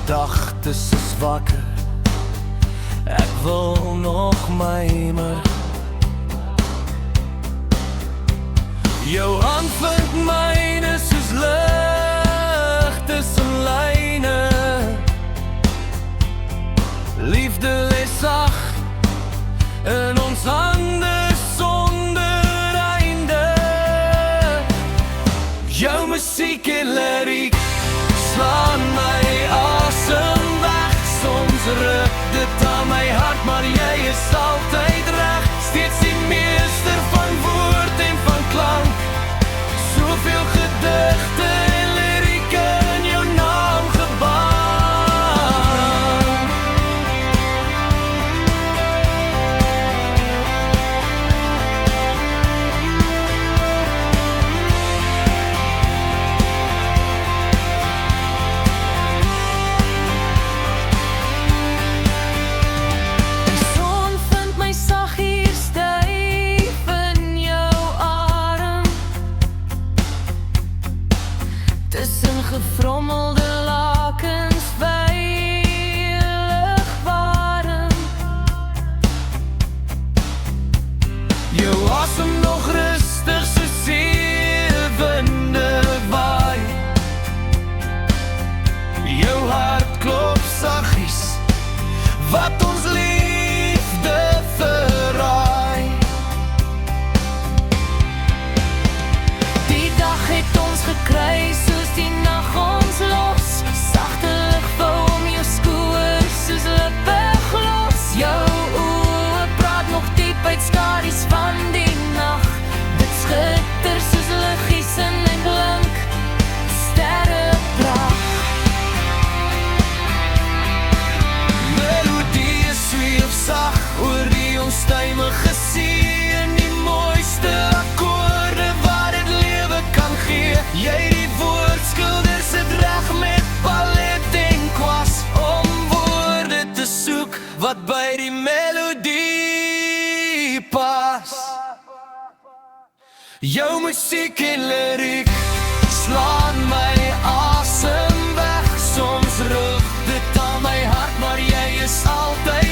gedagtes is wakker. Ek wil nog mymer. Jou hand vind myne soos lig tussen lyne. Liefde lê sag in ons hande sonder einde. Jou musiek en liriek slaan my asem weg. Soms ruk dit aan my hart, maar jy is altyd reg. Steeds die meester van woord en van klank. Soveel gedigte en lirieke in jou naam gebaan. Tussen gefrommelde lakens veilig warm. Jou asem nog rustig soos seewinde waai. Jou hart klop saggies wat ons liefde verraai. Die dag het ons gekry soos die nag ons los. Sagte lig vou om jou skoor soos lippe glos. Jou oë praat nog diep uit skadu's van die nag. Dit skitter soos liggies in 'n blink sterrepracht. Melodie sweef sag oor die onstuimige see. En die mooiste akkoorde wat het lewe kan gee. Jy die woordskilder sit reg met palet en kwas, om woorde te soek wat by die melodie pas. Jou musiek en liriek slaan my asem weg. Soms rug dit aan my hart, maar jy is altyd